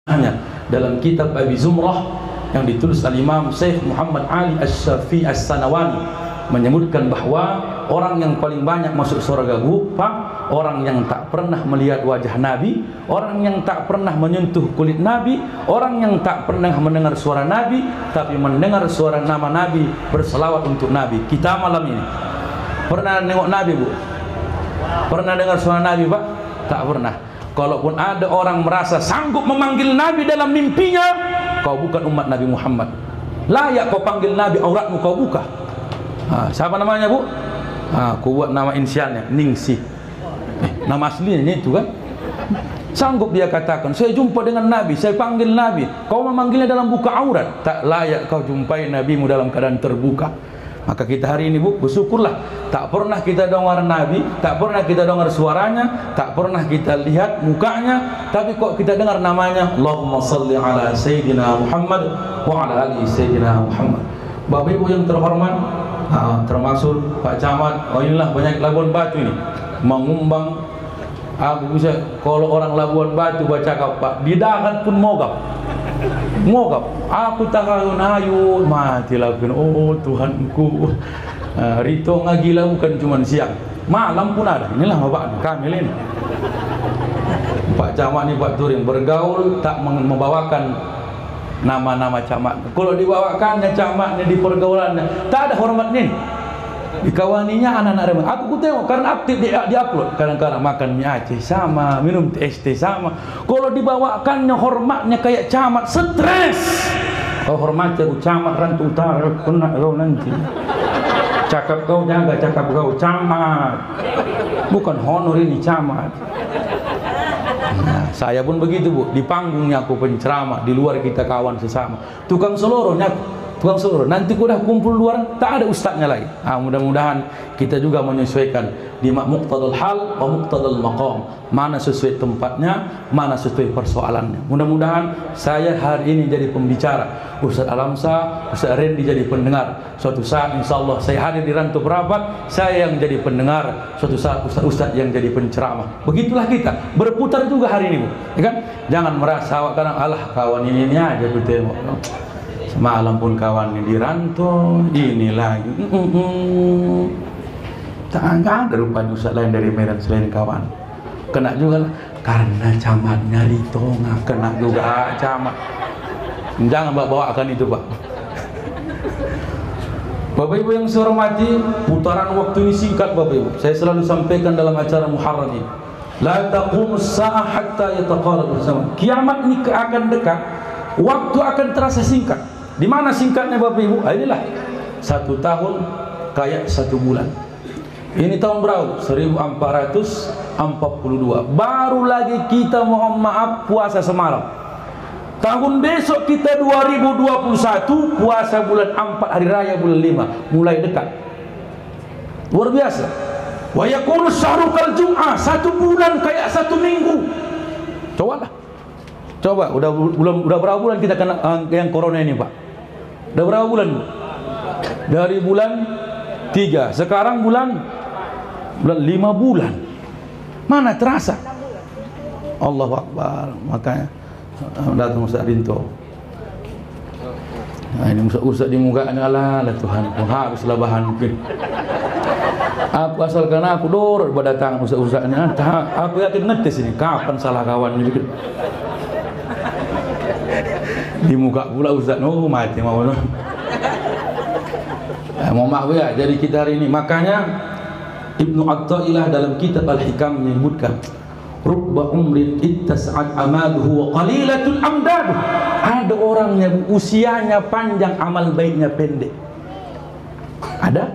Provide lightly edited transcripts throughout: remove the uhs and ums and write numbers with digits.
hanya dalam kitab Abi Zumrah yang ditulis al-Imam Syekh Muhammad Ali Asy-Syafi'i As-Sanawani menyebutkan bahwa orang yang paling banyak masuk surga orang yang tak pernah melihat wajah Nabi, orang yang tak pernah menyentuh kulit Nabi, orang yang tak pernah mendengar suara Nabi tapi mendengar suara nama Nabi, berselawat untuk Nabi. Kita malam ini pernah nengok Nabi, Bu? Pernah dengar suara Nabi, Pak? Tak pernah. Kalaupun ada orang merasa sanggup memanggil Nabi dalam mimpinya, kau bukan umat Nabi Muhammad. Layak kau panggil Nabi, auratmu kau buka. Siapa namanya, Bu? Aku buat nama inisialnya, Ningsih. Nama aslinya itu kan. Sanggup dia katakan, saya jumpa dengan Nabi, saya panggil Nabi. Kau memanggilnya dalam buka aurat. Tak layak kau jumpai Nabimu dalam keadaan terbuka. Maka kita hari ini, Bu, bersyukurlah tak pernah kita dengar Nabi, tak pernah kita dengar suaranya, tak pernah kita lihat mukanya, tapi kok kita dengar namanya. Allahumma salli ala Sayyidina Muhammad wa ala ali Sayyidina Muhammad. Bapak Ibu yang terhormat, termasuk Pak Camat, inilah banyak Labuan Batu ini mengumbang. Aku bisa, kalau orang Labuan Batu baca kau, Pak, di darat pun mogap. Aku tak ayo mati lakukan. Oh Tuhanku, rito ngagila bukan cuma siang, malam pun ada. Inilah Bapak Kamil ini, Pak Camat ini, Pak Turing bergaul tak membawakan nama-nama camat. Kalau dibawakannya camatnya di pergaulannya tak ada hormat nih. Dikawaninya anak-anak remeh. Aku tengok karena aktif di upload. Kadang-kadang makan mie Aceh sama, minum ST sama. Kalau dibawakannya hormatnya kayak camat, stres. Kau hormatnya aku camat Rantu Utara, kena kau nanti. Cakap kau jaga, cakap kau camat. Bukan honor ini camat. Nah, saya pun begitu, Bu. Di panggungnya aku penceramah, di luar kita kawan sesama. Tukang seloronya tukang seluruh. Nanti udah kumpul luar, tak ada ustadznya lagi. Mudah-mudahan kita juga menyesuaikan di muqtadal hal wa muqtadal maqam. Mana sesuai tempatnya, mana sesuai persoalannya. Mudah-mudahan saya hari ini jadi pembicara, Ustaz Alamsa, Ustaz Rendi jadi pendengar. Suatu saat insyaallah saya hadir di Rantu Perapat, saya yang jadi pendengar. Suatu saat ustaz-ustaz yang jadi penceramah. Begitulah kita berputar juga hari ini, Bu. Ya kan? Jangan merasa kadang alah kawan ini aja betul. Semalam pun kawannya di Rantau, ini lagi. Tak ada rupanya ustaz lain dari Medan selain kawan. Kena juga lah, karena camatnya Rito, kena juga camat. Jangan bawa-bawakan itu, Pak. Bapak Ibu yang saya hormati, putaran waktu ini singkat, Bapak Ibu. Saya selalu sampaikan dalam acara Muharram ini, la taqumus sa'a hatta yataqarrab zaman. Kiamat ini akan dekat, waktu akan terasa singkat. Di mana singkatnya, Bapak Ibu? Inilah 1 tahun kayak 1 bulan. Ini tahun berapa? 1442. Baru lagi kita mohon maaf puasa semalam. Tahun besok kita 2021 puasa bulan 4, hari raya bulan 5, mulai dekat. Luar biasa. Wa yakunu syahru kal jum'ah, 1 bulan kayak 1 minggu. Coba, udah berapa bulan kita kena yang corona ini, Pak? Udah berapa bulan? Dari bulan 3, sekarang bulan 5 bulan. Mana terasa? Allahu Akbar. Makanya datang Ustaz Rinto. Nah, ini Ustaz di mukanya lah Tuhan, habislah bahan mungkin. Aku asalkan aku dor berdatang Ustaz ini. Aku yakin ngetes ini kapan salah kawan ini. Di muka pula Ustaz, mati mau. Mohon maaf ya, jadi kita hari ini, makanya Ibnu Athaillah dalam kitab Al-Hikam menyebutkan, rubba umrin ittas'at amaluhu wa qalilatul amdaduh. Ada orang yang usianya panjang, amal baiknya pendek. Ada?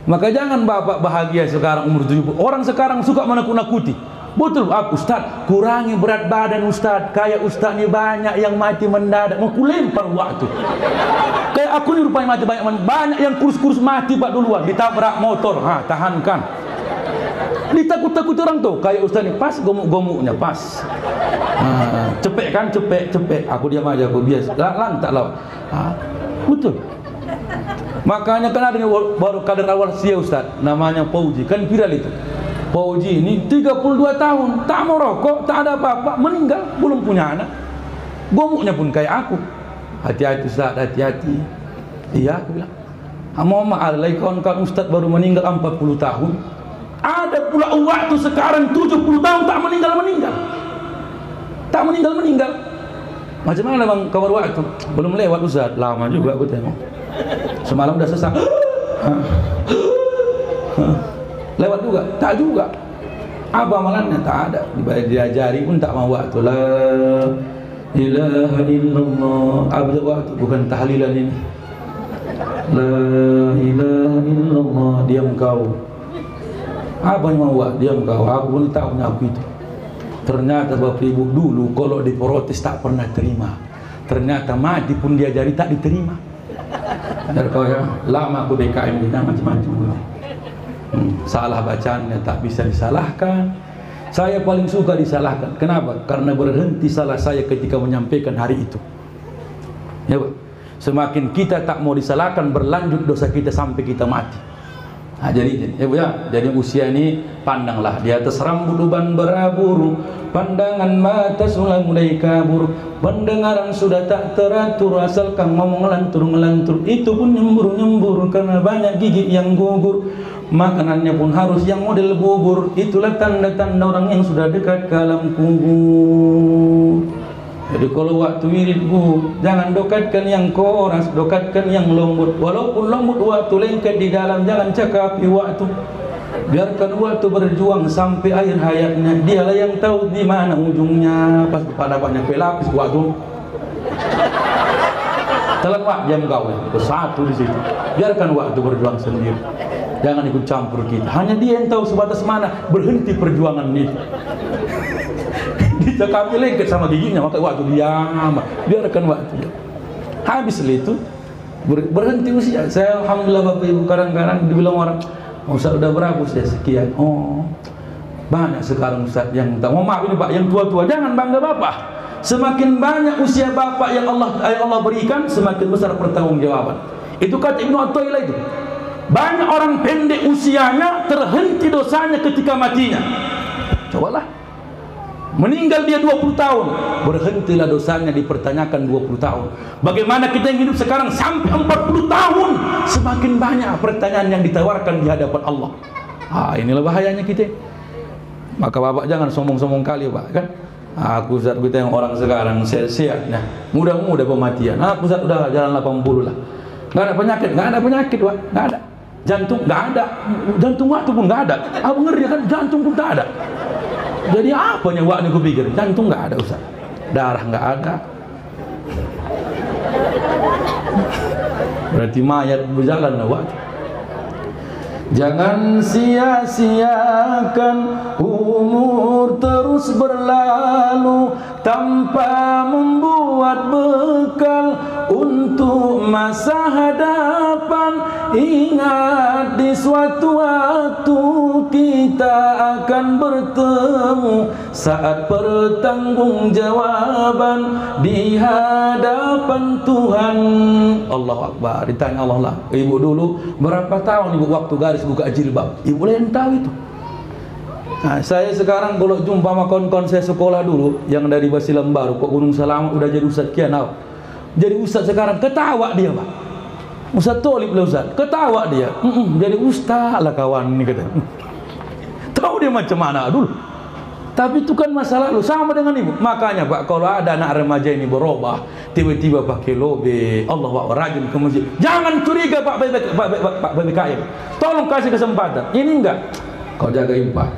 Maka jangan Bapak bahagia sekarang umur 70. Orang sekarang suka menakut-nakuti. Betul, aku Ustaz, kurangi berat badan Ustaz. Kayak Ustaz ini banyak yang mati mendadak, mau kulempar waktu. Kayak aku ini rupanya mati banyak yang kurus-kurus mati Pak duluan, ditabrak motor, tahankan. Ditakut-takut orang tuh, kayak Ustaz ini pas gomuk-gomuknya pas. Cepet kan, cepet. Aku diam aja, aku biasa. Lantak lah. Betul. Makanya kan ada baru kader awal sia Ustaz, namanya Fauji, kan viral itu. Fauji ini 32 tahun, tak mau rokok, tak ada apa-apa, meninggal, belum punya anak. Gomuknya pun kayak aku. Hati-hati Ustaz, hati-hati. Iya, aku bilang. Muhammad alai kawan-kawan Ustaz baru meninggal 40 tahun. Ada pula waktu sekarang 70 tahun tak meninggal-meninggal. Tak meninggal-meninggal. Macam mana bang kabar waktu? Belum lewat Ustaz, lama juga aku tengok. Semalam udah sesak. Lewat juga? Tak juga. Apa amalannya? Tak ada. Diajari pun tak mau waktu. La ilaha illallah. Apa waktu? Bukan tahlilan ini. La ilaha illallah. Diam kau. Apa yang mau buat? Diam kau. Aku pun tak punya aku itu. Ternyata Bapak Ibu dulu kalau diprotes tak pernah terima. Ternyata mati pun diajari tak diterima. Dan kau ya, lama aku BKM kita macam-macam. Salah bacaannya tak bisa disalahkan. Saya paling suka disalahkan. Kenapa? Karena berhenti salah saya ketika menyampaikan hari itu. Ya Pak. Semakin kita tak mau disalahkan, berlanjut dosa kita sampai kita mati. Nah, jadi ya Bu ya, jadi usia ini pandanglah di atas rambut uban berabur, pandangan mata sudah mulai kabur, pendengaran sudah tak teratur, asalkan ngomong ngelantur itu pun nyembur karena banyak gigi yang gugur. Makanannya pun harus yang model bubur, itulah tanda-tanda orang yang sudah dekat ke alam kubur. Jadi kalau waktu wirid Bu, jangan dokatkan yang koras, dokatkan yang lembut. Walaupun lembut waktu lengket di dalam, jangan cakapi waktu. Biarkan waktu berjuang sampai akhir hayatnya. Dialah yang tahu di mana ujungnya. Pas pada banyak pelapis waktu. Telan wak jam kau ya, satu di situ. Biarkan waktu berjuang sendiri. Jangan ikut campur kita. Hanya dia yang tahu sebatas mana berhenti perjuangan itu. Kita kami lengket sama giginya, maka waktu diam, biarkan waktu. Habis itu berhenti usia. Saya alhamdulillah Bapak Ibu kadang-kadang dibilang orang, Ustaz udah berapa usia? Sekian. Oh, banyak sekarang Ustaz yang tahu. Maaf ini Pak, yang tua-tua jangan bangga Bapak. Semakin banyak usia Bapak yang Allah berikan, semakin besar pertanggungjawaban. Itu kata Ibnu Athaillah itu. Banyak orang pendek usianya terhenti dosanya ketika matinya. Cobalah. Meninggal dia 20 tahun, berhentilah dosanya dipertanyakan 20 tahun. Bagaimana kita yang hidup sekarang sampai 40 tahun, semakin banyak pertanyaan yang ditawarkan di hadapan Allah. Inilah bahayanya kita. Maka Bapak jangan sombong-sombong kali Pak, kan? Aku Ustaz kita yang orang sekarang sehat-sehat, nah, mudah-mudah pematian. Aku Ustaz udah jalan 80 lah. Nggak ada penyakit Pak, nggak ada. Jantung nggak ada, jantung waktu pun nggak ada. Aku ngeri kan, jantung pun tak ada. Jadi apa nyawa ini kupikir? Jantung nggak ada Ustaz, darah nggak ada. Berarti mayat berjalan lah waktu. Jangan sia-siakan umur terus berlalu tanpa membuat bekal untuk masa hadapan. Ingat di suatu waktu kita akan bertemu saat pertanggungjawaban di hadapan Tuhan. Allahu Akbar. Ditanya Allah lah, ibu dulu berapa tahun ibu waktu garis buka jilbab? Ibu lain tahu itu. Nah, saya sekarang kalau jumpa sama kawan-kawan saya sekolah dulu yang dari Basilam Baru, kok Gunung Selamat udah jadi Ustaz kian tahu. Jadi Ustaz sekarang ketawa dia Pak. Ustaz Tolib lah Ustaz, ketawa dia. Jadi Ustaz lah kawan ini kata. Tahu dia macam mana dulu. Tapi itu kan masa lalu, sama dengan ibu. Makanya Pak, kalau ada anak remaja ini berubah, tiba-tiba pakai lobe, Allah Akbar, rajin ke masjid, jangan curiga Pak BBKM. Tolong kasih kesempatan. Ini enggak. Kau jagain Pak.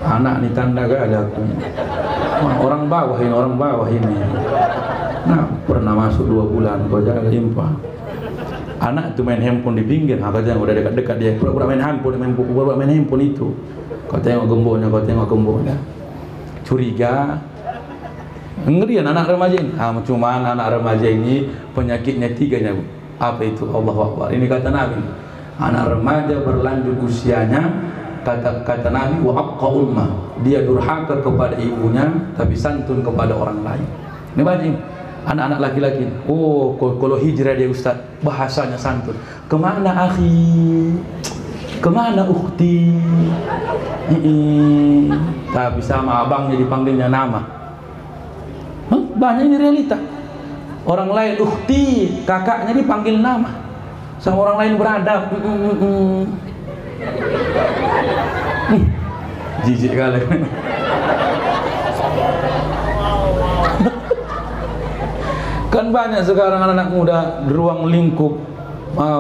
Anak ini tanda gak ada aku. Orang bawah ini. Nah, pernah masuk 2 bulan, kau jagain Pak. Anak itu main handphone di pinggir, katanya udah dekat-dekat dia. Pura-pura main handphone itu. Kau tengok gemboknya. Curiga. Ngerian anak remaja ini. Cuma anak remaja ini penyakitnya 3 Bu. Apa itu? Allahu Akbar. Ini kata Nabi. Anak remaja berlanjut usianya, kata Nabi, wa aqqa ummah. Dia durhaka kepada ibunya, tapi santun kepada orang lain. Ini banyak ini. Anak-anak laki-laki, kalau hijrah dia Ustaz, bahasanya santun. Kemana akhi? Kemana ukhti? Tapi sama abangnya dipanggilnya nama. Banyak ini realita. Orang lain ukhti, kakaknya dipanggil nama sama orang lain beradab. Jijik kali. Kan banyak sekarang anak-anak muda di ruang lingkup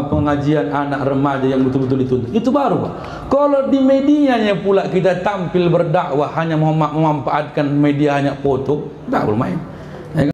pengajian anak remaja yang betul-betul dituntut. Itu baru, Pak. Kalau di medianya pula kita tampil berdakwah hanya memanfaatkan media hanya foto, tak boleh main.